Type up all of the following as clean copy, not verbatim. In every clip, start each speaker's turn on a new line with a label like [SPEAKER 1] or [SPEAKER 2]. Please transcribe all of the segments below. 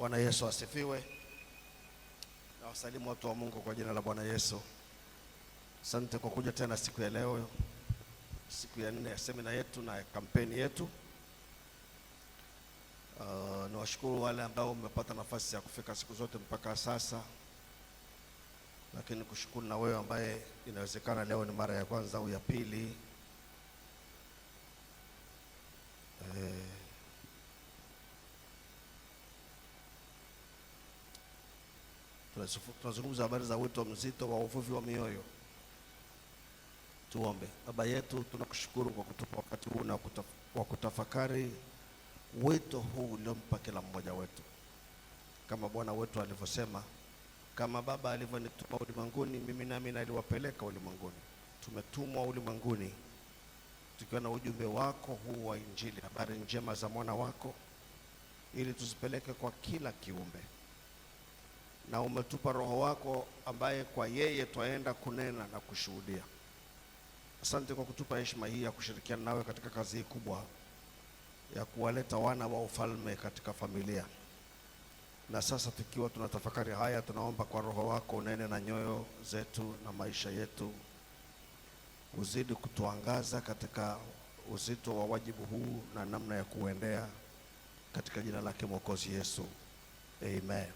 [SPEAKER 1] Bwana Yesu asifiwe. Na wasalimu watu wa Mungu kwa jina la Bwana Yesu. Asante kwa kuja tena siku ya leo, siku ya 4 ya semina yetu na kampeni yetu. Nawashukuru wale ambao mmepata nafasi ya kufika siku zote mpaka sasa. Lakini kushukuru na wewe ambaye inawezekana leo ni mara ya kwanza au ya pili. Tunazungumza habari za wito mzito wa uvuvi wa mioyo. Tuombe. Baba yetu, tunakushukuru kwa kutupa wakati huu na wa kutafakari wito huu uliompa kila mmoja wetu. Kama Bwana wetu alivyosema, kama Baba alivyonituma ulimwenguni, mimi nami naliwapeleka ulimwenguni. Tumetumwa ulimwenguni tukiwa na ujumbe wako huu wa Injili, habari njema za mwana wako, ili tuzipeleke kwa kila kiumbe. Na umetupa Roho wako ambaye kwa yeye twaenda kunena na kushuhudia. Asante kwa kutupa heshima hii ya kushirikiana nawe katika kazi hii kubwa ya kuwaleta wana wa ufalme katika familia. Na sasa tukiwa tunatafakari haya, tunaomba kwa Roho wako unene na nyoyo zetu na maisha yetu, uzidi kutuangaza katika uzito wa wajibu huu na namna ya kuendea, katika jina lake Mwokozi Yesu, amen.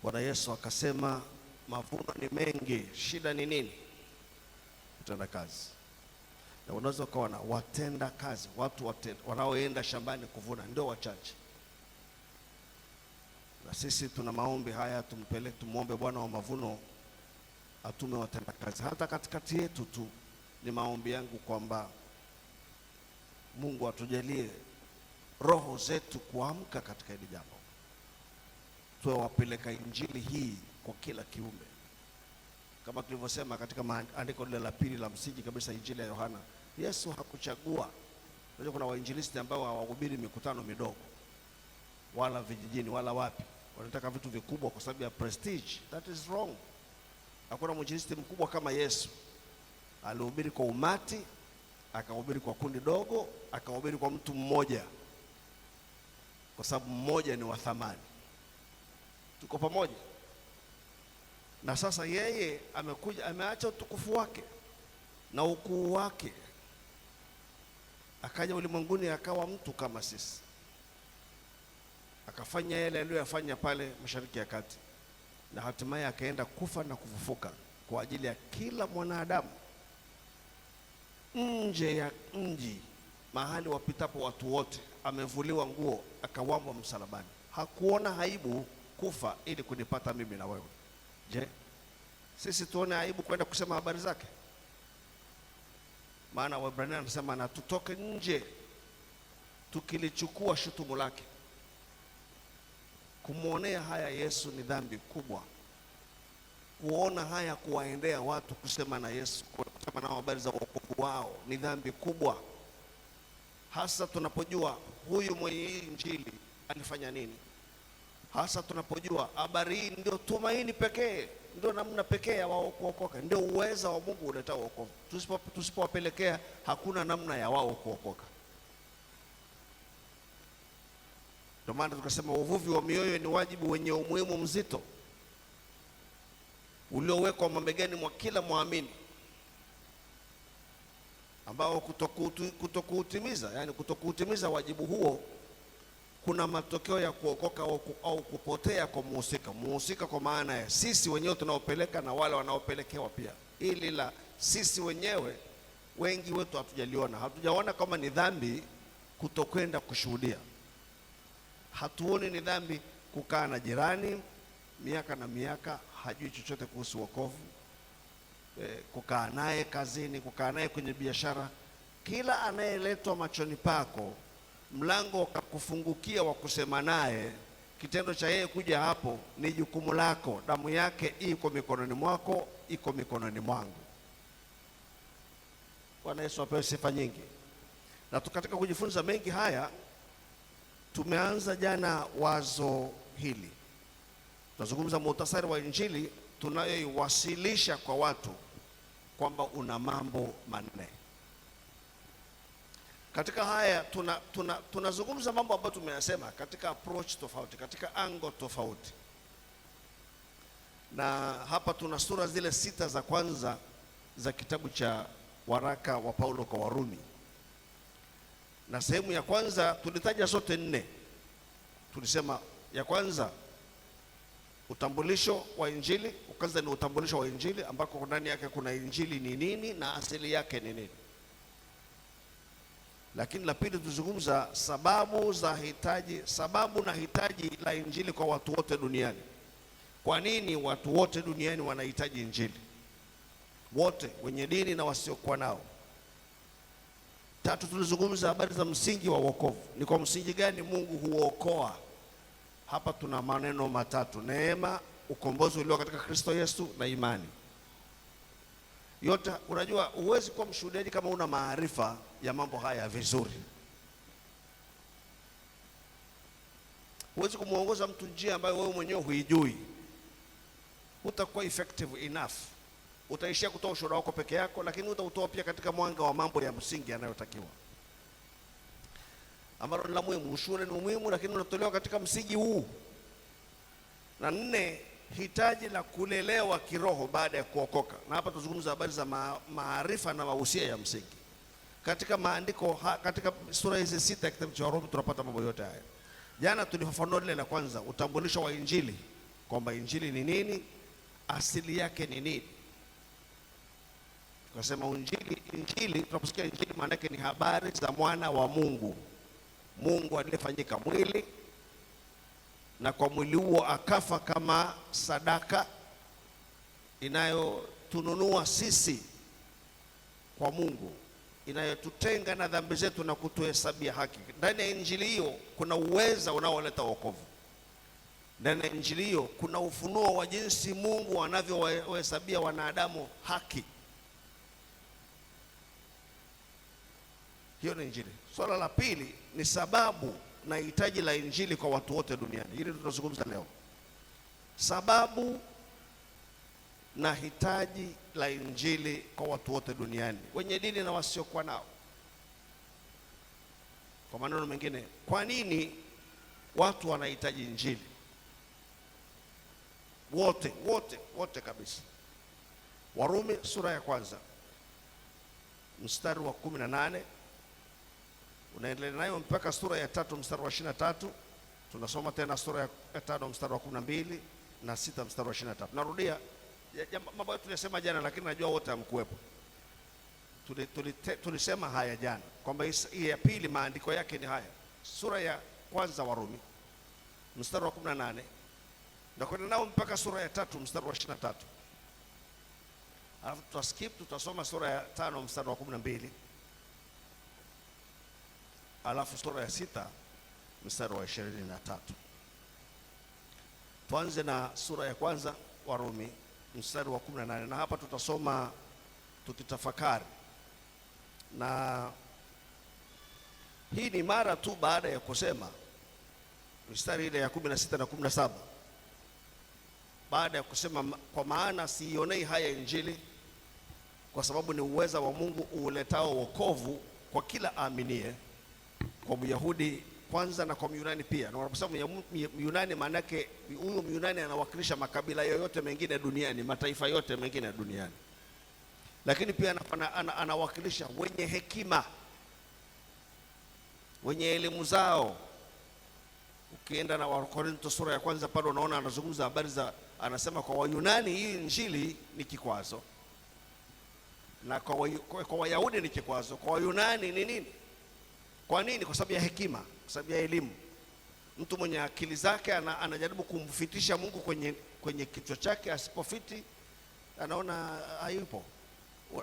[SPEAKER 1] Bwana Yesu akasema mavuno ni mengi, shida ni nini? Kutenda kazi. Na unaweza kuona watenda kazi, watu wanaoenda shambani kuvuna ndio wachache. Na sisi tuna maombi haya, tumuombe Bwana wa mavuno atume watenda kazi. Hata katikati yetu tu ni maombi yangu kwamba Mungu atujalie roho zetu kuamka katika hili jambo. Tuwe wapeleka injili hii kwa kila kiumbe. Kama tulivyosema katika andiko lile la pili la msingi kabisa, Injili ya Yohana, Yesu hakuchagua. Unajua kuna wainjilisti ambao hawahubiri mikutano midogo wala vijijini wala wapi, wanataka vitu vikubwa kwa sababu ya prestige. That is wrong. Hakuna mwinjilisti mkubwa kama Yesu. Alihubiri kwa umati, akahubiri kwa kundi dogo, akahubiri kwa mtu mmoja, kwa sababu mmoja ni wa thamani. Tuko pamoja. Na sasa yeye amekuja, ameacha utukufu wake na ukuu wake, akaja ulimwenguni akawa mtu kama sisi, akafanya yale aliyofanya pale Mashariki ya Kati, na hatimaye akaenda kufa na kufufuka kwa ajili ya kila mwanadamu. Nje ya mji, mahali wapitapo watu wote, amevuliwa nguo, akawambwa msalabani. Hakuona aibu kufa ili kunipata mimi na wewe. Je, sisi tuone aibu kwenda kusema habari zake? Maana Waebrania anasema na tutoke nje tukilichukua shutumu lake. Kumwonea haya Yesu ni dhambi kubwa. Kuona haya kuwaendea watu kusema na Yesu, kusema na habari za wokovu wao ni dhambi kubwa. Hasa tunapojua huyu mwenye hii Injili alifanya nini. Hasa tunapojua habari hii ndio tumaini pekee, ndio namna pekee ya wao kuokoka, ndio uweza wa Mungu uleta wokovu. Tusipowapelekea hakuna namna ya wao kuokoka. Ndio maana tukasema uvuvi wa mioyo ni wajibu wenye umuhimu mzito uliowekwa mabegani mwa kila muamini, ambao kutokuutimiza, yani kutokuutimiza wajibu huo, kuna matokeo ya kuokoka au kupotea kwa muhusika, kwa maana ya sisi wenyewe tunaopeleka na wale wanaopelekewa pia. Ili la sisi wenyewe wengi wetu hatujaona kama ni dhambi kutokwenda kushuhudia. Hatuoni ni dhambi kukaa na jirani miaka na miaka hajui chochote kuhusu wokovu, kukaa naye kazini, kukaa naye kwenye biashara. Kila anayeletwa machoni pako, mlango ukakufungukia wa kusema naye, kitendo cha yeye kuja hapo ni jukumu lako. Damu yake iko mikononi mwako, iko mikononi mwangu. Bwana Yesu apewe sifa nyingi. Na katika kujifunza mengi haya, tumeanza jana wazo hili. Tunazungumza muhtasari wa Injili tunayoiwasilisha kwa watu, kwamba una mambo manne. Katika haya tunazungumza mambo ambayo tumeyasema katika approach tofauti, katika angle tofauti. Na hapa tuna sura zile 6 za kwanza za kitabu cha waraka wa Paulo kwa Warumi. Na sehemu ya kwanza tulitaja zote 4. Tulisema ya kwanza utambulisho wa Injili. Kwanza ni utambulisho wa Injili ambako ndani yake kuna Injili ni nini na asili yake ni nini. Lakini la pili tuzungumza sababu na hitaji la Injili kwa watu wote duniani. Kwa nini watu wote duniani wanahitaji Injili? Wote, wenye dini na wasiokuwa nao. Tatu, tulizungumza habari za msingi wa wokovu. Ni kwa msingi gani Mungu huokoa? Hapa tuna maneno matatu: neema, ukombozi ulio katika Kristo Yesu na imani. Yote, unajua huwezi kuwa mshuhudiaji kama una maarifa ya mambo haya vizuri. Huwezi kumuongoza mtu njia ambayo wewe mwenyewe huijui. Utakuwa effective enough. Utaishia kutoa ushuhuda wako peke yako, lakini utautoa pia katika mwanga wa mambo ya msingi yanayotakiwa, ambalo ni la muhimu. Ushuhuda ni muhimu, lakini unatolewa katika msingi huu. Na 4, hitaji la kulelewa kiroho baada ya kuokoka. Na hapa tuzungumza habari za maarifa na mahusia ya msingi. Katika maandiko, katika sura hizi 6 ya kitabu cha Warumi tunapata mambo yote haya. Jana tulifafanua lile la kwanza, utambulisho wa Injili, kwamba Injili ni nini, asili yake ni nini. Tukasema Injili, tunaposikia Injili maana yake ni habari za mwana wa Mungu. Mungu aliyefanyika mwili, na kwa mwili huo akafa kama sadaka inayotununua sisi kwa Mungu, inayotutenga na dhambi zetu na kutuhesabia haki. Ndani ya Injili hiyo kuna uweza unaoleta wokovu. Ndani ya Injili hiyo kuna ufunuo wa jinsi Mungu anavyowahesabia wanadamu haki. Hiyo ni Injili. Swala la pili ni sababu na hitaji la Injili kwa watu wote duniani. Hili tunazungumza leo. Sababu na hitaji la Injili kwa watu wote duniani, wenye dini na wasiokuwa nao. Kwa maneno mengine, kwa nini watu wanahitaji Injili? Wote kabisa. Warumi sura ya kwanza mstari wa 18 unaendelea nayo mpaka sura ya 3 mstari wa 23. Tunasoma tena sura ya 5 mstari wa 12 na 6 mstari wa 23. Narudia mambo tulisema jana, lakini najua wote hamkuwepo. Tulisema haya jana kwamba hii ya pili maandiko yake ni haya. Sura ya kwanza Warumi mstari wa 18 na kwenda nao mpaka sura ya 3 mstari wa 23. Alafu tutasoma sura ya 5 mstari wa 12. Alafu sura ya 6 mstari wa 23. Tuanze na sura ya kwanza Warumi mstari wa 18, na hapa tutasoma tukitafakari. Na hii ni mara tu baada ya kusema mstari ile ya 16 na 17, baada ya kusema kwa maana siionei haya Injili, kwa sababu ni uweza wa Mungu uletao wokovu kwa kila aaminie, kwa Myahudi kwanza na kwa Myunani pia. Na wanaposema Myunani, maana yake huyo Myunani anawakilisha makabila yoyote mengine duniani, mataifa yote mengine duniani. Lakini pia anawakilisha wenye hekima, wenye elimu zao. Ukienda na Wakorintho sura ya kwanza pale unaona anazungumza habari za, anasema kwa Wayunani hii Injili ni kikwazo, na kwa Wayahudi ni kikwazo, kwa Wayunani ni nini? Kwa nini? Kwa sababu ya hekima, kwa sababu ya elimu. Mtu mwenye akili zake anajaribu kumfitisha Mungu kwenye kichwa chake, asipofiti anaona hayupo.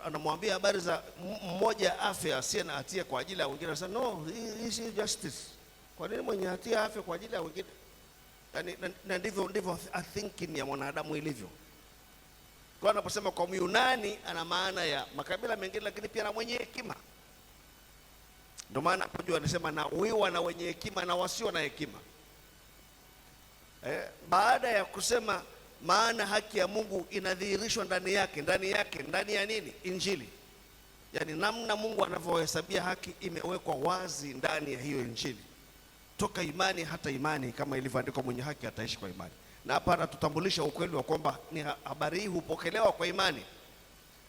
[SPEAKER 1] Anamwambia habari za mmoja afya asiye na hatia kwa ajili ya wengine, anasema no, this is justice. Kwa nini mwenye hatia afya kwa ajili ya wengine? Na ndivyo thinking ya mwanadamu ilivyo. Kwa anaposema kwa Myunani ana maana ya makabila mengine, lakini pia na mwenye hekima. Ndio maana hapo juu anasema na wiwa na wenye hekima na wasio na hekima. Baada ya kusema maana haki ya Mungu inadhihirishwa ndani ya nini? Injili. Yaani namna Mungu anavyohesabia haki imewekwa wazi ndani ya hiyo Injili, toka imani hata imani, kama ilivyoandikwa, mwenye haki ataishi kwa imani. Na hapa anatutambulisha ukweli wa kwamba ni habari hii hupokelewa kwa imani,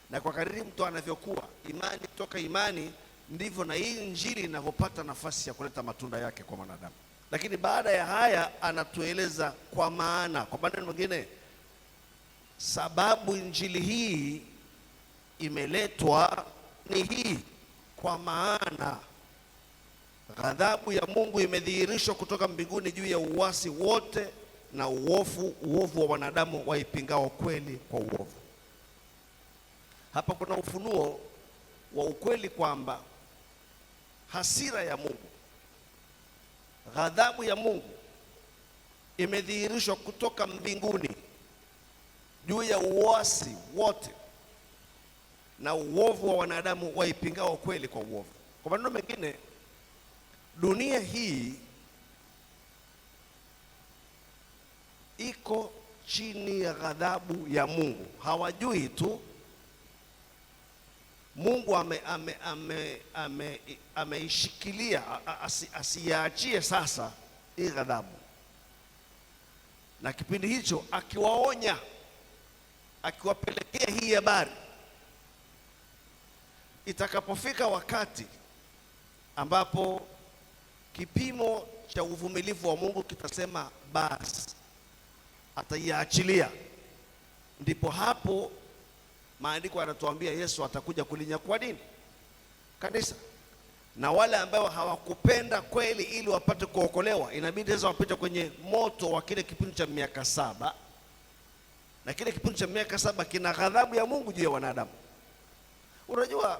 [SPEAKER 1] na kwa kadiri mtu anavyokuwa imani, toka imani ndivyo na hii Injili inavyopata nafasi ya kuleta matunda yake kwa wanadamu. Lakini baada ya haya anatueleza kwa maana, kwa maneno mengine, sababu Injili hii imeletwa ni hii: kwa maana ghadhabu ya Mungu imedhihirishwa kutoka mbinguni juu ya uasi wote na uovu wa wanadamu waipingao kweli kwa uovu. Hapa kuna ufunuo wa ukweli kwamba hasira ya Mungu, ghadhabu ya Mungu imedhihirishwa kutoka mbinguni juu ya uasi wote na uovu wa wanadamu waipingao kweli kwa uovu. Kwa maneno mengine, dunia hii iko chini ya ghadhabu ya Mungu. Hawajui tu Mungu ameishikilia asiyaachie sasa hii ghadhabu, na kipindi hicho akiwaonya, akiwapelekea hii habari. Itakapofika wakati ambapo kipimo cha uvumilivu wa Mungu kitasema basi, ataiachilia, ndipo hapo maandiko yanatuambia Yesu atakuja kulinyakua nini? Kanisa. Na wale ambao hawakupenda kweli ili wapate kuokolewa, inabidi sasa wapite kwenye moto wa kile kipindi cha miaka 7, na kile kipindi cha miaka 7 kina ghadhabu ya Mungu juu ya wanadamu. Unajua,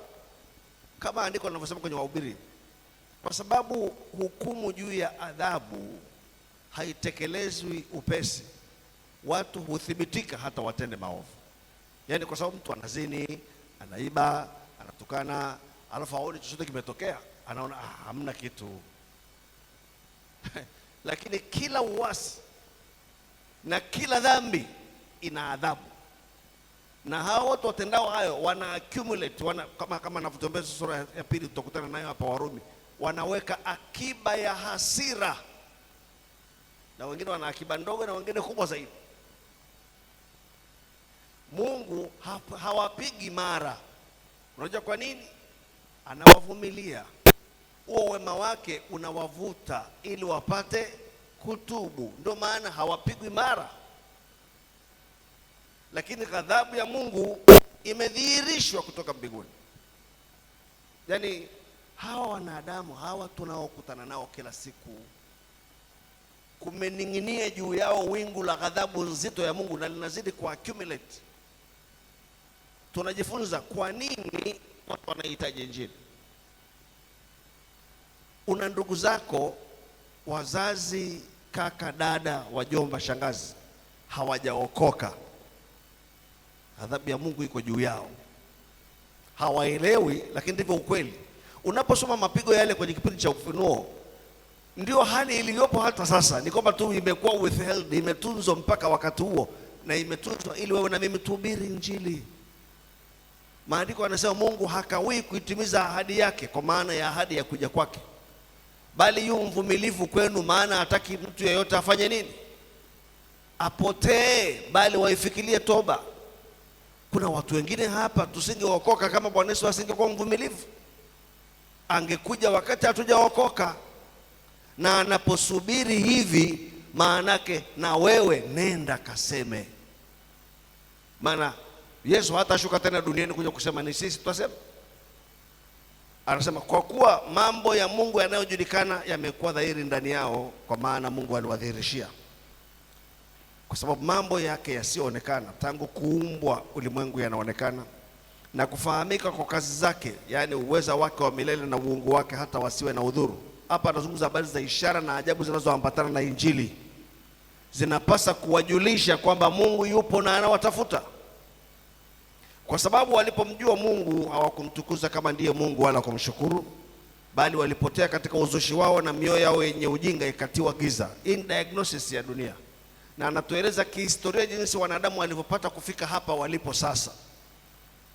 [SPEAKER 1] kama andiko linavyosema kwenye Wahubiri, kwa sababu hukumu juu ya adhabu haitekelezwi upesi, watu huthibitika hata watende maovu. Yaani kwa sababu mtu anazini, anaiba, anatukana, alafu aone chochote kimetokea, anaona hamna kitu. Lakini kila uasi na kila dhambi ina adhabu, na hao watu watendao hayo wana accumulate, kama anavyotuambia sura ya 2 tutakutana nayo hapa Warumi, wanaweka akiba ya hasira, na wengine wana akiba ndogo na wengine kubwa zaidi. Mungu hawapigi mara. Unajua kwa nini? Anawavumilia. Huo wema wake unawavuta ili wapate kutubu, ndio maana hawapigwi mara. Lakini ghadhabu ya Mungu imedhihirishwa kutoka mbinguni. Yaani hawa wanadamu hawa tunaokutana nao kila siku, kumening'inia juu yao wingu la ghadhabu nzito ya Mungu, na linazidi ku accumulate. Tunajifunza kwa nini watu wanahitaji Injili. Una ndugu zako, wazazi, kaka, dada, wajomba, shangazi, hawajaokoka. Adhabu ya Mungu iko juu yao, hawaelewi, lakini ndivyo ukweli. Unaposoma mapigo yale kwenye kipindi cha Ufunuo, ndio hali iliyopo hata sasa. Ni kwamba tu imekuwa withheld, imetunzwa mpaka wakati huo, na imetunzwa ili wewe na mimi tuhubiri Injili. Maandiko yanasema Mungu hakawii kuitimiza ahadi yake, kwa maana ya ahadi ya kuja kwake, bali yu mvumilivu kwenu, maana hataki mtu yeyote afanye nini? Apotee, bali waifikirie toba. Kuna watu wengine hapa tusingeokoka kama Bwana Yesu asingekuwa mvumilivu. Angekuja wakati hatujaokoka, na anaposubiri hivi, maanake na wewe nenda kaseme. Maana Yesu hatashuka tena duniani kuja kusema ni sisi tutasema. Anasema kwa kuwa mambo ya Mungu yanayojulikana yamekuwa dhahiri ndani yao, kwa maana Mungu aliwadhihirishia. Kwa sababu mambo yake yasiyoonekana tangu kuumbwa ulimwengu yanaonekana, na kufahamika kwa kazi zake, yaani uweza wake wa milele na uungu wake, hata wasiwe na udhuru. Hapa anazungumza habari za ishara na ajabu zinazoambatana na Injili. Zinapasa kuwajulisha kwamba Mungu yupo na anawatafuta. Kwa sababu walipomjua Mungu hawakumtukuza kama ndiye Mungu wala kumshukuru, bali walipotea katika uzushi wao, na mioyo yao yenye ujinga ikatiwa giza. In diagnosis ya dunia. Na anatueleza kihistoria jinsi wanadamu walivyopata kufika hapa walipo sasa,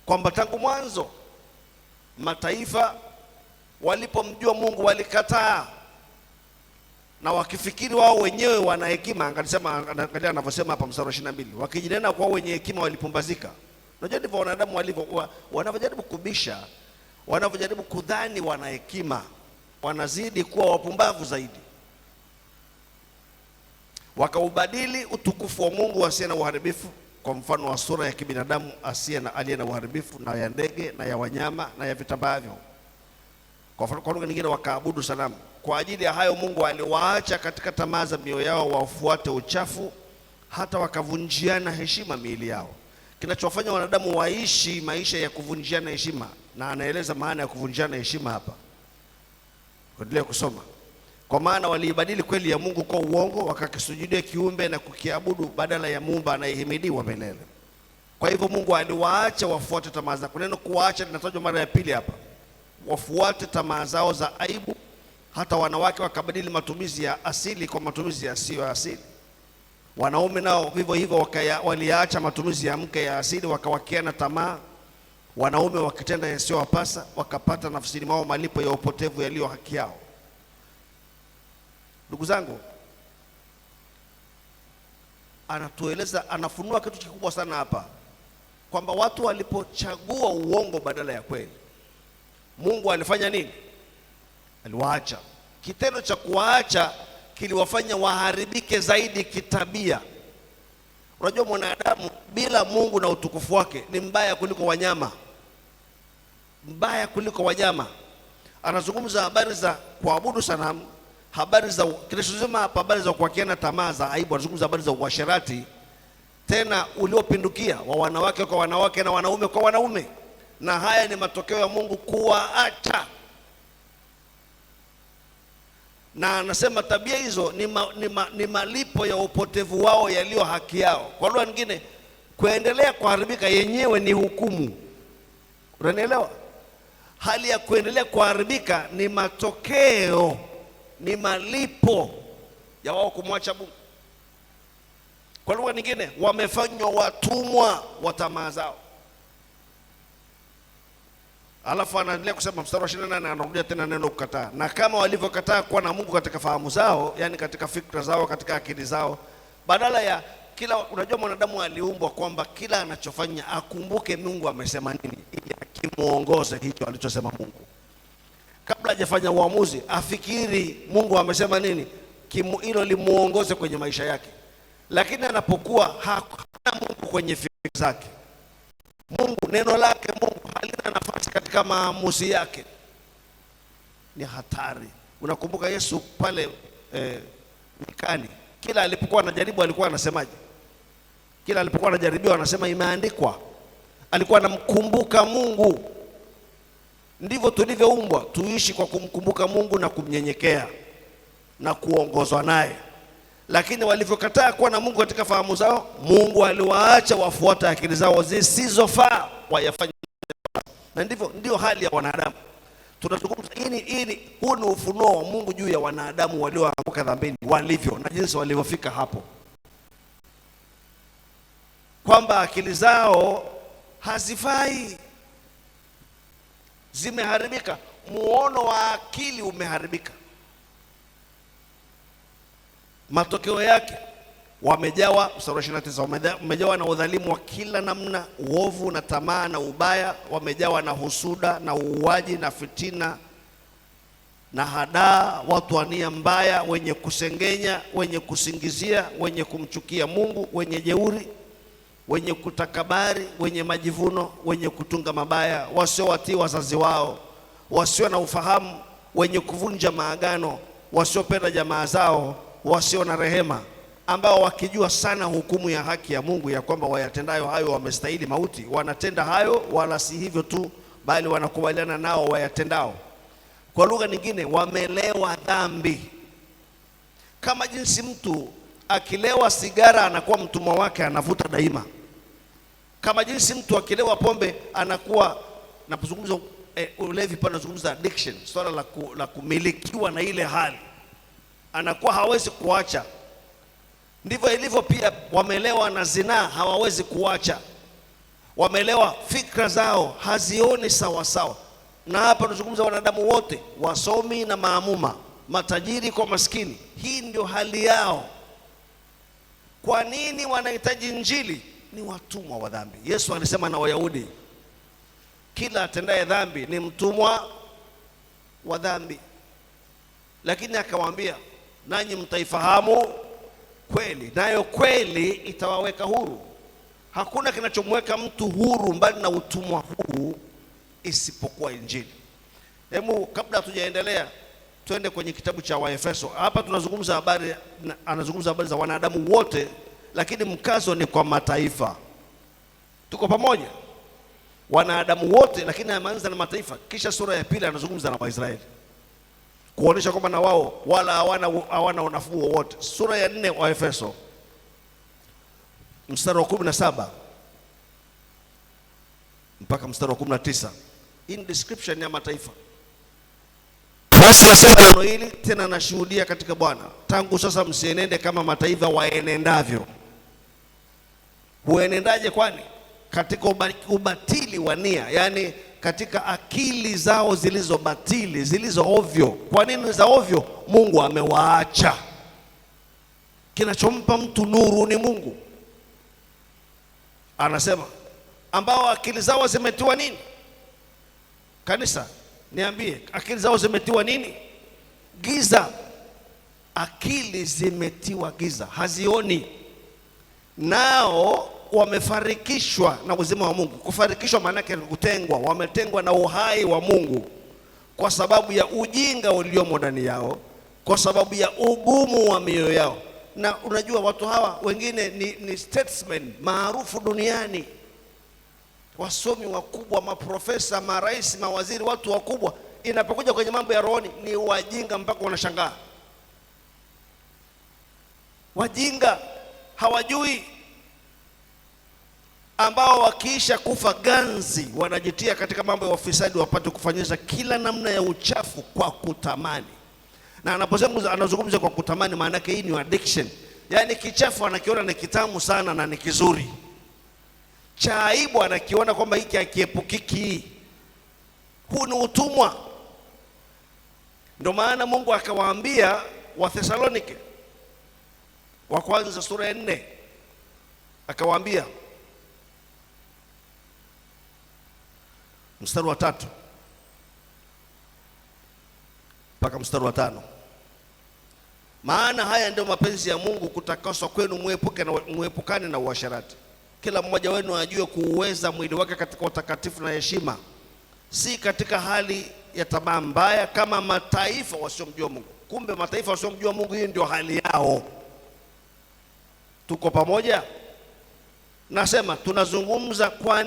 [SPEAKER 1] kwamba tangu mwanzo Mataifa walipomjua Mungu walikataa, na wakifikiri wao wenyewe wana hekima. Angalia anavyosema hapa mstari wa 22, wakijinena kwa wenye hekima walipumbazika. Unajua ndivyo wanadamu walivyo, wanavyojaribu kubisha, wanavyojaribu kudhani wana hekima, wanazidi kuwa wapumbavu zaidi. Wakaubadili utukufu wa Mungu asiye na uharibifu kwa mfano wa sura ya kibinadamu aliye na uharibifu, na ya ndege na ya wanyama na ya vitambaavyo. Kwa lugha nyingine, wakaabudu sanamu. Kwa ajili ya hayo Mungu aliwaacha katika tamaa za mioyo yao wafuate uchafu, hata wakavunjiana heshima miili yao. Kinachowafanya wanadamu waishi maisha ya kuvunjiana heshima, na anaeleza maana ya kuvunjiana heshima hapa. Endelea kusoma. Kwa maana waliibadili kweli ya Mungu kwa uongo, wakakisujudia kiumbe na kukiabudu badala ya Muumba anayehimidiwa milele. Kwa hivyo Mungu aliwaacha wafuate tamaa zao. Neno kuwaacha linatajwa mara ya pili hapa. Wafuate tamaa zao za aibu. Hata wanawake wakabadili matumizi ya asili kwa matumizi yasiyo asili. Wanaume nao vivyo hivyo waliacha matumizi ya mke ya asili, wakawakiana tamaa. Wanaume wakitenda yasiyowapasa, wakapata nafsini mwao malipo ya upotevu yaliyo haki yao. Ndugu zangu, anatueleza, anafunua kitu kikubwa sana hapa, kwamba watu walipochagua uongo badala ya kweli, Mungu alifanya nini? Aliwaacha. Kitendo cha kuwaacha kiliwafanya waharibike zaidi kitabia. Unajua mwanadamu bila Mungu na utukufu wake ni mbaya kuliko wanyama, mbaya kuliko wanyama. Anazungumza habari za kuabudu sanamu, habari za kinachosema hapa, habari za kuwakiana tamaa za aibu. Anazungumza habari za uasherati, tena uliopindukia, wa wanawake kwa wanawake na wanaume kwa wanaume. Na haya ni matokeo ya Mungu kuwaacha. Na anasema tabia hizo ni malipo ya upotevu wao yaliyo haki yao. Kwa lugha nyingine, kuendelea kuharibika yenyewe ni hukumu. Unanielewa? Hali ya kuendelea kuharibika ni matokeo, ni malipo ya wao kumwacha Mungu. Kwa lugha nyingine, wamefanywa watumwa wa tamaa zao. Alafu anaendelea kusema mstari wa 28, anarudia tena neno kukataa. Na kama walivyokataa kuwa na Mungu katika fahamu zao, yani katika fikra zao, katika akili zao, badala ya kila, unajua mwanadamu aliumbwa kwamba kila anachofanya akumbuke Mungu amesema nini, ili akimuongoze hicho alichosema Mungu. Kabla hajafanya uamuzi afikiri Mungu amesema nini, hilo limuongoze kwenye maisha yake. Lakini anapokuwa hana Mungu kwenye fikra zake, Mungu, neno lake Mungu halina nafasi katika maamuzi yake, ni hatari. Unakumbuka Yesu pale nyikani, kila alipokuwa anajaribu alikuwa anasemaje? Kila alipokuwa anajaribiwa anasema imeandikwa. Alikuwa anamkumbuka Mungu. Ndivyo tulivyoumbwa, tuishi kwa kumkumbuka Mungu na kumnyenyekea na kuongozwa naye. Lakini walivyokataa kuwa na Mungu katika fahamu zao, Mungu aliwaacha wafuate akili zao zisizofaa wayafanye. Na ndio hali ya wanadamu. Tunazungumza huu ni ufunuo wa Mungu juu ya wanadamu walioanguka dhambini, walivyo na jinsi walivyofika hapo, kwamba akili zao hazifai, zimeharibika. Muono wa akili umeharibika. Matokeo yake wamejawa, mstari wa 29, wamejawa na udhalimu wa kila namna, uovu na tamaa na ubaya. Wamejawa na husuda na uuaji na fitina na hadaa, watu wa nia mbaya, wenye kusengenya, wenye kusingizia, wenye kumchukia Mungu, wenye jeuri, wenye kutakabari, wenye majivuno, wenye kutunga mabaya, wasiowatii wazazi wao, wasio na ufahamu, wenye kuvunja maagano, wasiopenda jamaa zao, wasio na rehema, ambao wakijua sana hukumu ya haki ya Mungu, ya kwamba wayatendayo hayo wamestahili mauti, wanatenda hayo, wala si hivyo tu, bali wanakubaliana nao wayatendao. Kwa lugha nyingine, wamelewa dhambi. Kama jinsi mtu akilewa sigara anakuwa mtumwa wake, anavuta daima. Kama jinsi mtu akilewa pombe anakuwa, napozungumza ulevi pana nazungumza addiction, swala la kumilikiwa na ile hali, anakuwa hawezi kuacha. Ndivyo ilivyo pia wamelewa na zinaa, hawawezi kuacha. Wamelewa, fikra zao hazioni sawa sawa. Na hapa tunazungumza wanadamu wote, wasomi na maamuma, matajiri kwa maskini. Hii ndio hali yao. Kwa nini wanahitaji injili? Ni watumwa wa dhambi. Yesu alisema na Wayahudi, kila atendaye dhambi ni mtumwa wa dhambi. Lakini akawaambia, nanyi mtaifahamu kweli, nayo kweli itawaweka huru. Hakuna kinachomweka mtu huru mbali na utumwa huu isipokuwa injili. Hebu kabla hatujaendelea, twende kwenye kitabu cha Waefeso. Hapa tunazungumza habari, anazungumza habari za wanadamu wote, lakini mkazo ni kwa mataifa. Tuko pamoja? Wanadamu wote, lakini ameanza na mataifa. Kisha sura ya pili anazungumza na Waisraeli, kuonesha kwamba na wao wala hawana unafuu wowote. Sura ya 4 wa Efeso mstari wa 17 mpaka mstari wa 19, in description ya mataifa. Basi nasema neno hili tena, nashuhudia katika Bwana, tangu sasa msienende kama mataifa waenendavyo. Huenendaje? Kwani katika ubatili wa nia, yani katika akili zao zilizo batili, zilizo ovyo. Kwa nini za ovyo? Mungu amewaacha. Kinachompa mtu nuru ni Mungu. Anasema ambao akili zao zimetiwa nini? Kanisa, niambie, akili zao zimetiwa nini? Giza. Akili zimetiwa giza, hazioni. Nao wamefarikishwa na uzima wa Mungu. Kufarikishwa maana yake kutengwa. Wametengwa na uhai wa Mungu kwa sababu ya ujinga uliomo ndani yao, kwa sababu ya ugumu wa mioyo yao. Na unajua watu hawa wengine ni statesmen maarufu duniani, wasomi wakubwa, maprofesa, marais, mawaziri, watu wakubwa. Inapokuja kwenye mambo ya rohoni ni wajinga mpaka wanashangaa. Wajinga, hawajui, ambao wakiisha kufa ganzi wanajitia katika mambo ya ufisadi, wapate kufanyisha kila namna ya uchafu kwa kutamani. Na anaposema anazungumza kwa kutamani, maana yake hii ni addiction. Yaani kichafu anakiona ni kitamu sana na ni kizuri, cha aibu anakiona kwamba hiki hakiepukiki. Huu ni utumwa. Ndio maana Mungu akawaambia Wathesalonike wa kwanza sura ya 4, akawaambia mstari wa 3 mpaka mstari wa 5, maana haya ndio mapenzi ya Mungu, kutakaswa kwenu, muepukane na uasherati. Kila mmoja wenu ajue kuuweza mwili wake katika utakatifu na heshima, si katika hali ya tamaa mbaya kama mataifa wasiomjua Mungu. Kumbe mataifa wasiomjua Mungu, hii ndio hali yao. Tuko pamoja? Nasema tunazungumza kwa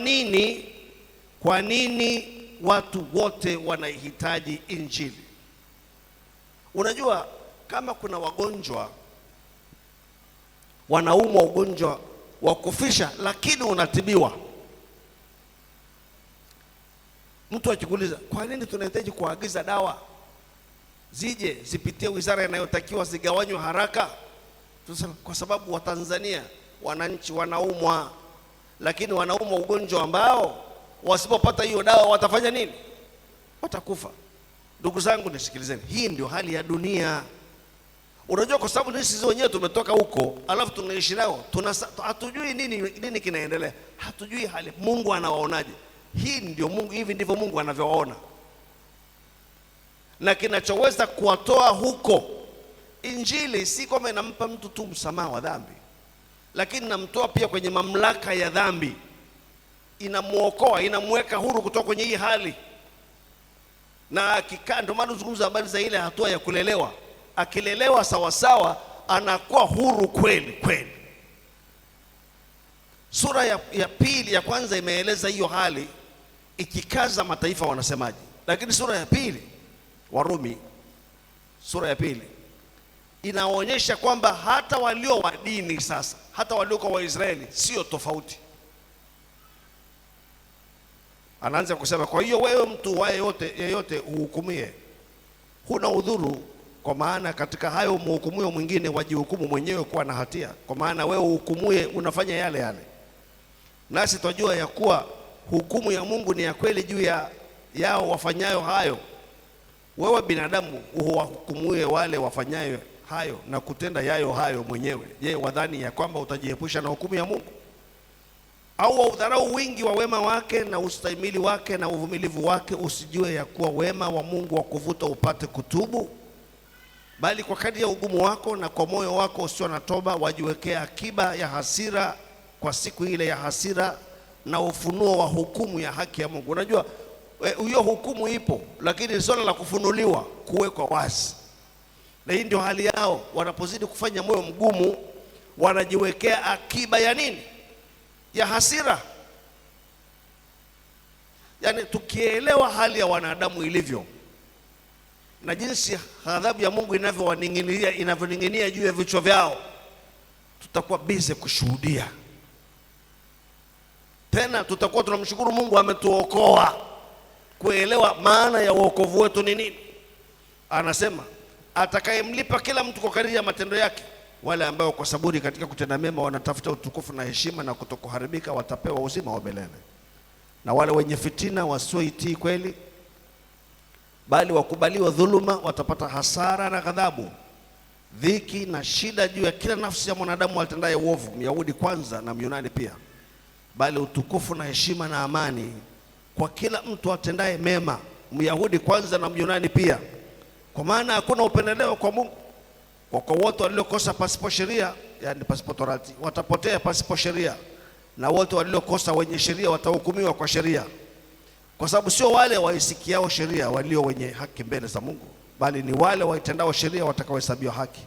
[SPEAKER 1] nini watu wote wanahitaji injili. Unajua, kama kuna wagonjwa wanaumwa ugonjwa wa kufisha lakini unatibiwa, mtu akikuuliza kwa nini tunahitaji kuagiza dawa zije zipitie wizara inayotakiwa, zigawanywe haraka, tunasema kwa sababu Watanzania wananchi wanaumwa, lakini wanaumwa ugonjwa ambao wasipopata hiyo dawa watafanya nini? Watakufa. Ndugu zangu nisikilizeni, hii ndio hali ya dunia. Unajua, kwa sababu sisi wenyewe tumetoka huko, alafu tunaishi nao, hatujui nini kinaendelea, hatujui hali. Mungu anawaonaje? Hii ndio Mungu, hivi ndivyo Mungu anavyowaona. Na kinachoweza kuwatoa huko, injili si kwamba inampa mtu tu msamaha wa dhambi, lakini inamtoa pia kwenye mamlaka ya dhambi, inamuokoa, inamweka huru kutoka kwenye hii hali. Na akikaa, ndio maana tuzungumza habari za ile hatua ya kulelewa. Akilelewa sawa sawa, anakuwa huru kweli kweli. Sura ya pili, ya kwanza imeeleza hiyo hali, ikikaza mataifa wanasemaje. Lakini sura ya pili, Warumi sura ya pili, inaonyesha kwamba hata walio wa dini sasa, hata walio kwa Waisraeli sio tofauti. Anaanza kusema, kwa hiyo wewe mtu wa yeyote uhukumie, huna udhuru, kwa maana katika hayo mhukumuo mwingine wajihukumu mwenyewe kuwa na hatia, kwa maana wewe uhukumuye unafanya yale yale. Nasi twajua ya kuwa hukumu ya Mungu ni ya kweli juu ya yao wafanyayo hayo, wewe binadamu uwahukumue wale wafanyayo hayo na kutenda yayo hayo mwenyewe, je, wadhani ya kwamba utajiepusha na hukumu ya Mungu? Au waudharau wingi wa wema wake na ustahimili wake na uvumilivu wake, usijue ya kuwa wema wa Mungu wa kuvuta upate kutubu? Bali kwa kadri ya ugumu wako na kwa moyo wako usio na toba wajiwekea akiba ya hasira kwa siku ile ya hasira na ufunuo wa hukumu ya haki ya Mungu. Unajua hiyo hukumu ipo, lakini swala la kufunuliwa kuwekwa wazi. Na hii ndio hali yao, wanapozidi kufanya moyo mgumu wanajiwekea akiba ya nini? Ya hasira. Yaani tukielewa hali ya wanadamu ilivyo na jinsi adhabu ya Mungu inavyoning'inia juu ya vichwa vyao, tutakuwa busy kushuhudia. Tena tutakuwa tunamshukuru Mungu ametuokoa, kuelewa maana ya wokovu wetu ni nini. Anasema atakayemlipa kila mtu kwa kadiri ya matendo yake. Wale ambao kwa saburi katika kutenda mema wanatafuta utukufu na heshima na kutokuharibika watapewa uzima wa milele. Na wale wenye fitina wasioitii kweli bali wakubaliwa dhuluma watapata hasara na ghadhabu, dhiki na shida juu ya kila nafsi ya mwanadamu atendaye uovu, Myahudi kwanza na Myunani pia, bali utukufu na heshima na amani kwa kila mtu atendaye mema, Myahudi kwanza na Myunani pia. Kwa maana hakuna upendeleo kwa Mungu, kwa wote waliokosa pasipo sheria, yani pasipo torati, watapotea pasipo sheria, na wote waliokosa wenye sheria watahukumiwa kwa sheria. Kwa sababu sio wale waisikiao sheria walio wenye haki mbele za Mungu, bali ni wale waitendao sheria watakaohesabiwa haki.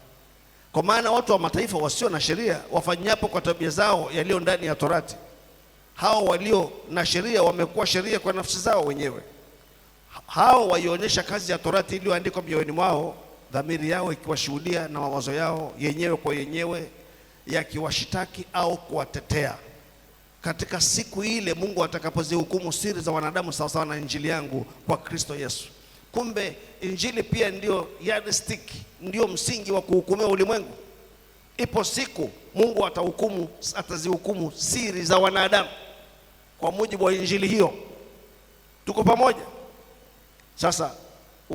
[SPEAKER 1] Kwa maana watu wa mataifa wasio na sheria wafanyapo kwa tabia zao yaliyo ndani ya torati, hao walio na sheria wamekuwa sheria kwa nafsi zao wenyewe. Hao waionyesha kazi ya torati iliyoandikwa mioyoni mwao, dhamiri yao ikiwashuhudia na mawazo yao yenyewe kwa yenyewe yakiwashitaki au kuwatetea. Katika siku ile Mungu atakapozihukumu siri za wanadamu sawasawa na injili yangu kwa Kristo Yesu. Kumbe injili pia ndio yardstick, ndio msingi wa kuhukumia ulimwengu. Ipo siku Mungu atazihukumu siri za wanadamu kwa mujibu wa injili hiyo. Tuko pamoja? Sasa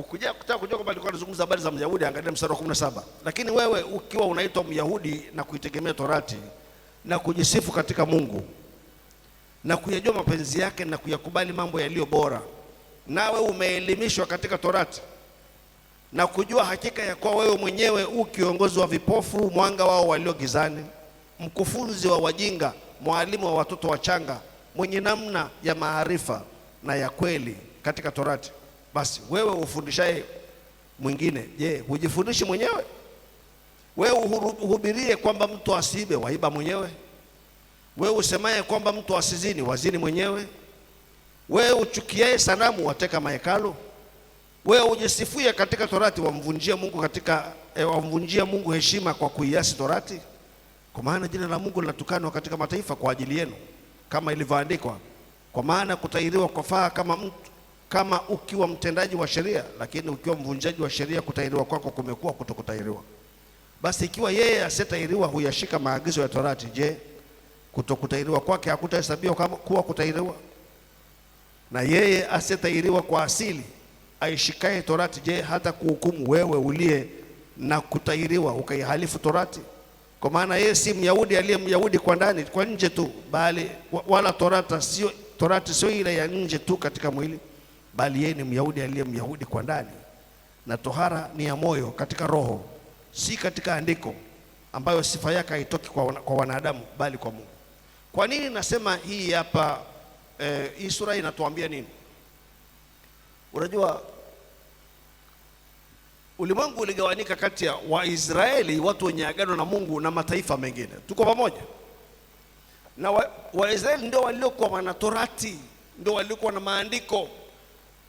[SPEAKER 1] kutaka kujua kwamba alikuwa anazungumza habari za Myahudi, angalia mstari wa 17. Lakini wewe ukiwa unaitwa Myahudi na kuitegemea torati na kujisifu katika Mungu na kuyajua mapenzi yake na kuyakubali mambo yaliyo bora, nawe umeelimishwa katika torati na kujua hakika ya kuwa wewe mwenyewe kiongozi wa vipofu, mwanga wao walio gizani, mkufunzi wa wajinga, mwalimu wa watoto wachanga, mwenye namna ya maarifa na ya kweli katika torati. Basi wewe ufundishaye mwingine, je, hujifundishi mwenyewe? Wewe uhubirie kwamba mtu asiibe, waiba mwenyewe? Wewe usemaye kwamba mtu asizini, wazini mwenyewe? Wewe uchukiaye sanamu, wateka mahekalu? Wewe ujisifuye katika torati, wamvunjia Mungu heshima kwa kuiasi torati? Kwa maana jina la Mungu linatukanwa katika mataifa kwa ajili yenu, kama ilivyoandikwa, kwa maana kutahiriwa kwafaa kama ukiwa mtendaji wa sheria, lakini ukiwa mvunjaji wa sheria kutahiriwa kwako kumekuwa kutokutahiriwa. Basi ikiwa yeye asiyetahiriwa huyashika maagizo ya torati, je, kutokutahiriwa kwake hakutahesabiwa kuwa kutahiriwa? Na yeye asiyetahiriwa kwa asili aishikaye torati, je, hata kuhukumu wewe uliye na kutahiriwa ukaihalifu torati? Kwa maana yeye si Myahudi aliye Myahudi kwa ndani, kwa nje tu, bali wala torati sio ile ya nje tu katika mwili, bali yeye ni Myahudi aliye Myahudi kwa ndani. Na tohara ni ya moyo katika roho, si katika andiko, ambayo sifa yake haitoki kwa wanadamu bali kwa Mungu. Kwa nini nasema hii hapa? Hii sura inatuambia nini? Unajua ulimwengu uligawanyika kati ya Waisraeli, watu wenye agano na Mungu, na mataifa mengine. Tuko pamoja? Na Waisraeli ndio waliokuwa na torati, ndio waliokuwa na maandiko,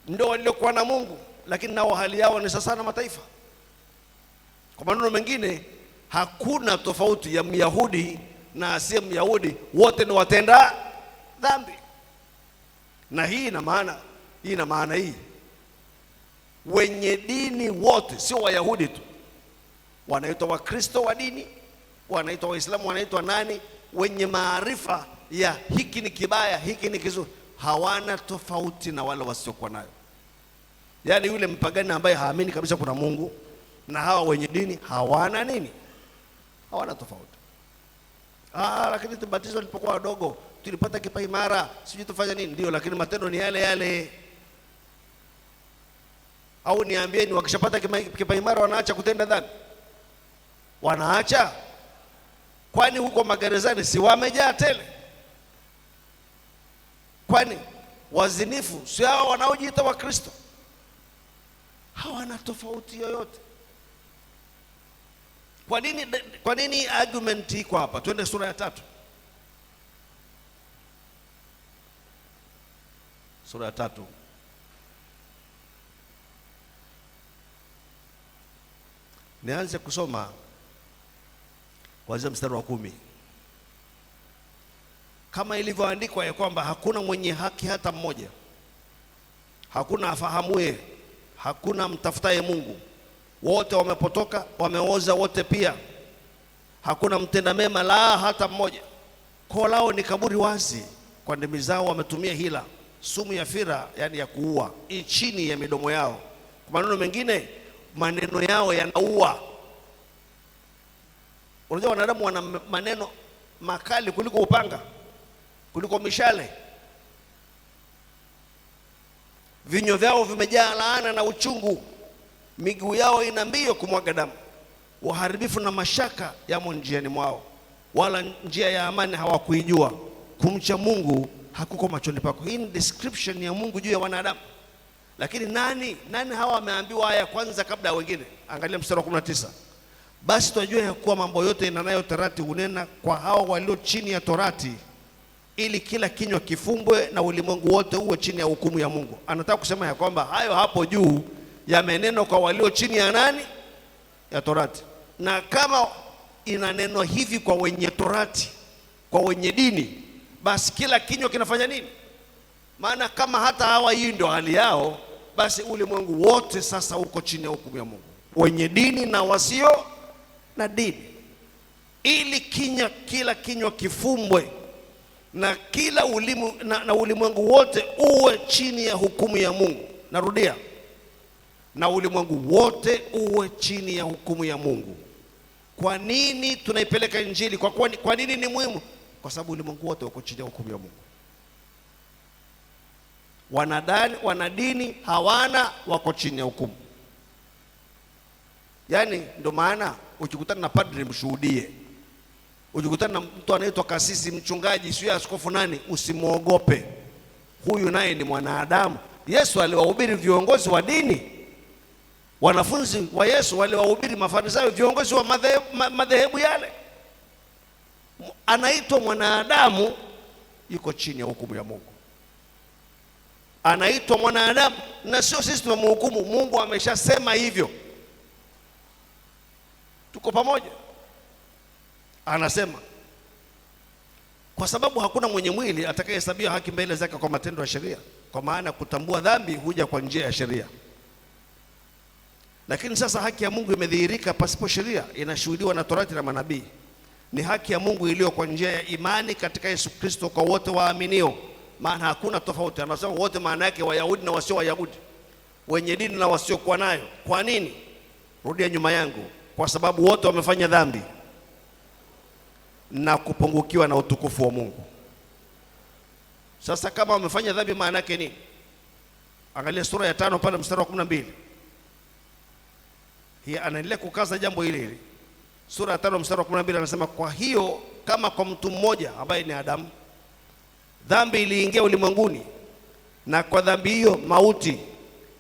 [SPEAKER 1] ndio waliokuwa na Mungu, lakini nao hali yao ni sasa na mataifa. Kwa maneno mengine, hakuna tofauti ya Myahudi na asiye Myahudi, wote ni watenda dhambi. Na hii ina maana hii, wenye dini wote, sio Wayahudi tu, wanaitwa Wakristo wa dini, wanaitwa Waislamu, wanaitwa nani, wenye maarifa ya hiki ni kibaya, hiki ni kizuri, hawana tofauti na wale wasiokuwa nayo. Yaani yule mpagani ambaye haamini kabisa kuna Mungu na hawa wenye dini hawana nini? Hawana tofauti. Lakini tubatizo tulipokuwa wadogo tulipata kipaimara, sijui tufanye nini. Ndio, lakini matendo ni yale yale. Au niambieni, wakishapata kipaimara wanaacha kutenda dhambi? Wanaacha? Kwani huko magerezani si wamejaa tele? Kwani wazinifu si hao wanaojiita wa Kristo? Hawana tofauti yoyote. Kwa nini argument iko hapa? Twende sura ya 3. Sura ya 3. Nianze kusoma kuanzia mstari wa 10. Kama ilivyoandikwa ya kwamba hakuna mwenye haki hata mmoja, hakuna afahamuye, hakuna mtafutaye Mungu. Wote wamepotoka, wameoza wote pia. Hakuna mtenda mema, la hata mmoja. Koo lao ni kaburi wazi, kwa ndimi zao wametumia hila. Sumu ya fira, yani ya kuua, chini ya midomo yao. Kwa maneno mengine, maneno yao yanaua. Unajua wanadamu wana maneno makali kuliko upanga, kuliko mishale. Vinywa vyao vimejaa laana na uchungu. Miguu yao ina mbio kumwaga damu. Uharibifu na mashaka yamo njiani mwao, wala njia ya amani hawakuijua. Kumcha Mungu hakuko machoni pako. Hii ni description ya Mungu juu ya wanadamu. Lakini nani hawa wameambiwa haya kwanza kabla ya wengine? Angalia mstari wa 19. Basi tunajua ya kuwa mambo yote inanayo torati hunena kwa hao walio chini ya torati, ili kila kinywa kifumbwe na ulimwengu wote uwe chini ya hukumu ya Mungu. Anataka kusema ya kwamba hayo hapo juu yamenenwa kwa walio chini ya nani? Ya torati. Na kama inanenwa hivi kwa wenye torati, kwa wenye dini, basi kila kinywa kinafanya nini? Maana kama hata hawa hii ndio hali yao, basi ulimwengu wote sasa uko chini ya hukumu ya Mungu, wenye dini na wasio na dini, ili kila kinywa kifumbwe na kila ulimwengu wote uwe chini ya hukumu ya Mungu. Narudia, na ulimwengu wote uwe chini ya hukumu ya Mungu. Kwa nini tunaipeleka Injili? Kwa nini ni muhimu? Kwa sababu ulimwengu wote uko chini ya hukumu ya Mungu. Wanadini hawana, wako chini ya hukumu. Yaani ndio maana ukikutana na padri mshuhudie. Ukikutana na mtu anaitwa kasisi, mchungaji, sio askofu nani, usimwogope. Huyu naye ni mwanadamu. Yesu aliwahubiri viongozi wa dini. Wanafunzi wa Yesu waliwahubiri Mafarisayo, viongozi wa madhehebu yale. Anaitwa mwanadamu, yuko chini ya hukumu ya Mungu. Anaitwa mwanadamu, na sio sisi tunamhukumu. Mungu ameshasema hivyo. Tuko pamoja? Anasema kwa sababu hakuna mwenye mwili atakayehesabiwa haki mbele zake kwa matendo ya sheria, kwa maana kutambua dhambi huja kwa njia ya sheria. Lakini sasa haki ya Mungu imedhihirika pasipo sheria, inashuhudiwa na torati na manabii. Ni haki ya Mungu iliyo kwa njia ya imani katika Yesu Kristo kwa wote waaminio. Maana hakuna tofauti. Anasema wote, maana yake Wayahudi na wasio Wayahudi, wenye dini na wasiokuwa nayo. Kwa nini? Rudia nyuma yangu. Kwa sababu wote wamefanya dhambi na kupungukiwa na utukufu wa Mungu. Sasa kama wamefanya dhambi, maana yake nini? Angalia sura ya 5 pale mstari wa 12. Hii anaendelea kukaza jambo hili hili. Sura ya 5 mstari wa 12 anasema, kwa hiyo kama kwa mtu mmoja ambaye ni Adamu dhambi iliingia ulimwenguni, na kwa dhambi hiyo mauti,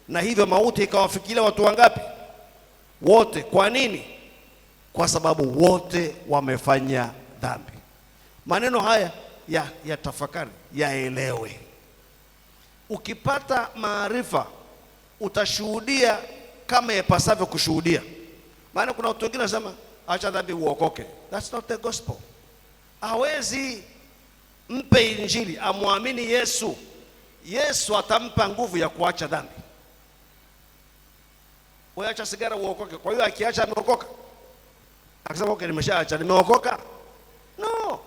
[SPEAKER 1] na hivyo mauti ikawafikilia watu wangapi? Wote. Kwa nini? Kwa sababu wote wamefanya dhambi. Maneno haya ya tafakari, yaelewe. Ukipata maarifa utashuhudia kama yapasavyo kushuhudia. Maana kuna watu wengine wanasema acha dhambi uokoke. That's not the gospel. Hawezi. Mpe Injili, amwamini Yesu. Yesu atampa nguvu ya kuacha dhambi. Wewe acha sigara uokoke. Kwa hiyo akiacha ameokoka? Akisema okay, nimeshaacha, nimeokoka? No.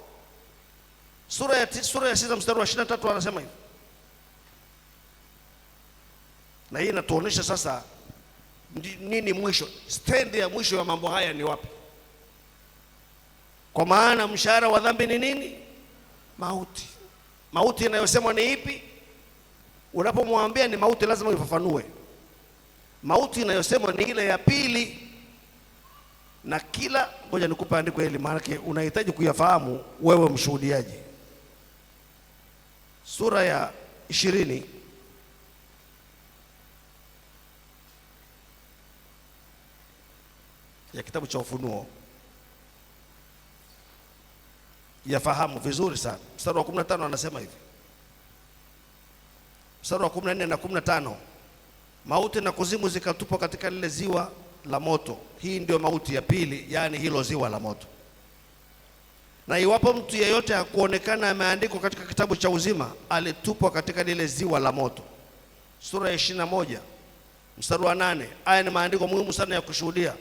[SPEAKER 1] Sura ya 6 mstari wa 23 anasema hivi. Na hii inatuonesha sasa nini mwisho, stendi ya mwisho ya mambo haya ni wapi? Kwa maana mshahara wa dhambi ni nini? Mauti. Mauti inayosemwa ni ipi? Unapomwambia ni mauti, lazima ufafanue. Mauti inayosemwa ni ile ya pili, na kila, ngoja nikupe andiko hili maana unahitaji kuyafahamu wewe mshuhudiaji. Sura ya 20 ya kitabu cha Ufunuo, yafahamu vizuri sana. Mstari wa 15 anasema hivi, mstari wa 14 na 15, mauti na kuzimu zikatupwa katika lile ziwa la moto. Hii ndio mauti ya pili, yani hilo ziwa la moto. Na iwapo mtu yeyote hakuonekana ameandikwa katika kitabu cha uzima, alitupwa katika lile ziwa la moto. Sura ya 21 mstari wa 8. Haya ni maandiko muhimu sana ya kushuhudia.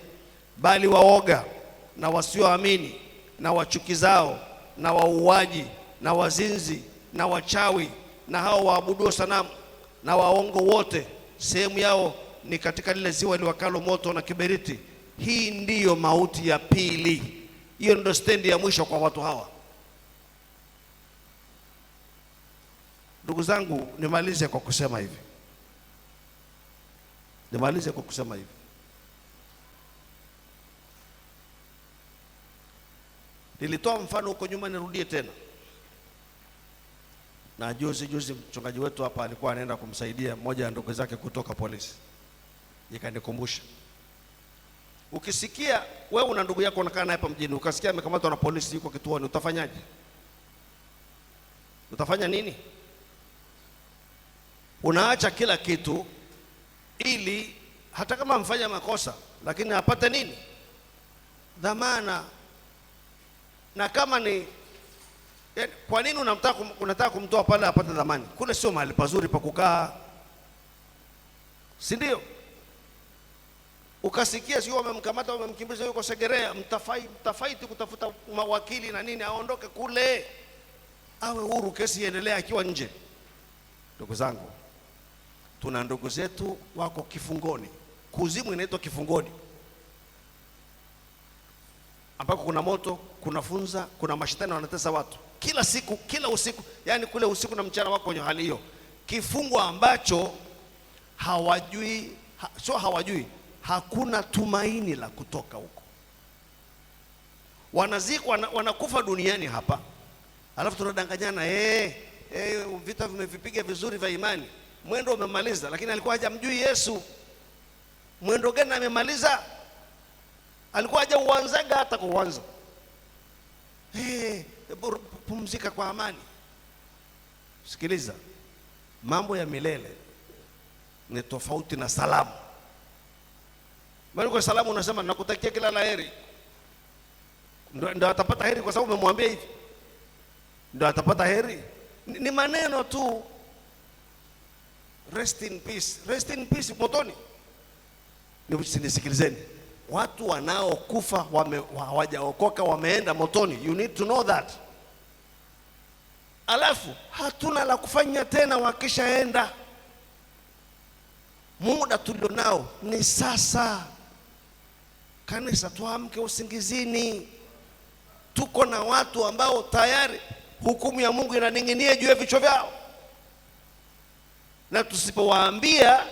[SPEAKER 1] Bali waoga na wasioamini na wachukizao na wauaji na wazinzi na wachawi na hao waabuduo sanamu na waongo wote, sehemu yao ni katika lile ziwa liwakalo moto na kiberiti. Hii ndiyo mauti ya pili. Hiyo ndio stendi ya mwisho kwa watu hawa. Ndugu zangu, nimalize kwa kusema hivi. Nilitoa mfano huko nyuma, nirudie tena. Na juzi mchungaji wetu hapa alikuwa anaenda kumsaidia mmoja ya ndugu zake kutoka polisi, ikanikumbusha. Ukisikia wewe una ndugu yako unakaa naye hapa mjini, ukasikia amekamatwa na polisi yuko kituoni, utafanyaje? Utafanya nini? Unaacha kila kitu ili hata kama mfanya makosa, lakini apate nini? Dhamana. Na kama ni kwa nini unataka kumtoa pale apate dhamani? Kule sio mahali pazuri pa kukaa, si ndio? Ukasikia sio wamemkamata, wamemkimbiza yuko Segerea, mtafaiti kutafuta mawakili na nini, aondoke kule, awe huru, kesi iendelee akiwa nje. Ndugu zangu, tuna ndugu zetu wako kifungoni. Kuzimu inaitwa kifungoni, ambako kuna moto, kuna funza, kuna mashetani wanatesa watu kila siku, kila usiku, yani kule usiku na mchana wako kwenye hali hiyo. Kifungo ambacho hawajui, hakuna tumaini la kutoka huko. Wanazikwa, wanakufa duniani hapa, alafu tunadanganyana vita vimevipiga vizuri vya imani, mwendo umemaliza, lakini alikuwa hajamjui Yesu. Mwendo gani amemaliza? Alikuwa haja uanzaga hata kuanza. Pumzika kwa amani. Sikiliza, mambo ya milele ni tofauti na salamu. Maana kwa salamu unasema nakutakia kila laheri, ndio atapata heri kwa sababu umemwambia hivi, ndio atapata heri. Ni maneno tu. Rest in peace motoni. Nisikilizeni, watu wanaokufa hawajaokoka wameenda motoni. You need to know that. Alafu hatuna la kufanya tena wakishaenda. Muda tulionao ni sasa. Kanisa, tuamke usingizini. Tuko na watu ambao tayari hukumu ya Mungu inaning'inia juu ya vichwa vyao, na tusipowaambia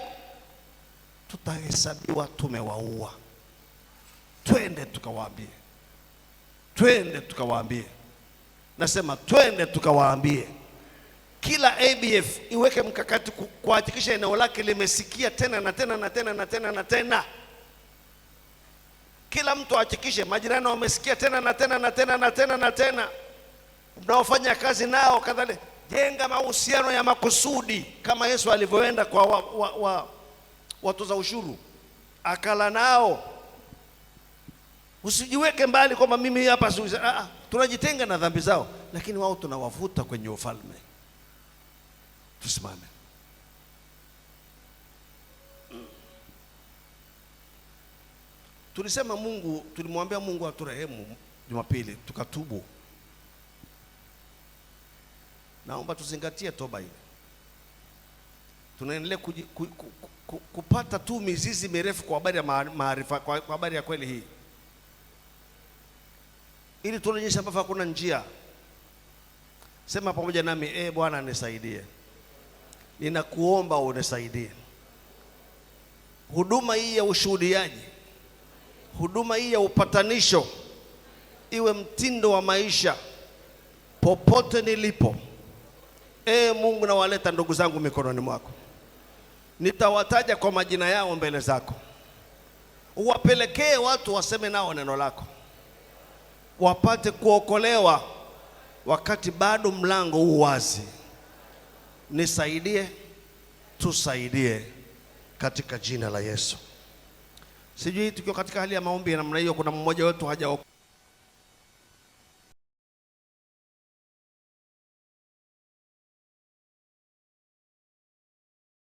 [SPEAKER 1] tutahesabiwa tumewaua. Twende tukawaambie. Nasema twende tukawaambie. Kila ABF iweke mkakati kuhakikisha eneo lake limesikia tena na tena na tena na tena na tena. Kila mtu ahakikishe majirani wamesikia tena na tena na tena na tena na tena. Mnaofanya kazi nao kadhalika, jenga mahusiano ya makusudi kama Yesu alivyoenda kwa watoza ushuru, akala nao. Usijiweke mbali kwamba mimi hapa tunajitenga na dhambi zao, lakini wao tunawavuta kwenye ufalme. Tusimame. Tulimwambia Mungu aturehemu Jumapili, tukatubu. Naomba tuzingatie toba hii. tunaendelea kupata tu mizizi mirefu kwa habari ya maarifa, kwa habari ya kweli hii, ili tuonyeshe ambavyo hakuna njia. Sema pamoja nami, Bwana nisaidie, ninakuomba unisaidie. Huduma hii ya ushuhudiaji, huduma hii ya upatanisho iwe mtindo wa maisha popote nilipo. Mungu, nawaleta ndugu zangu mikononi mwako. Nitawataja kwa majina yao mbele zako. Uwapelekee watu waseme nao neno lako, wapate kuokolewa wakati bado mlango huu wazi. Nisaidie, tusaidie katika jina la Yesu. Sijui tukiwa katika hali ya maombi ya namna hiyo, kuna mmoja wetu hajaokoka.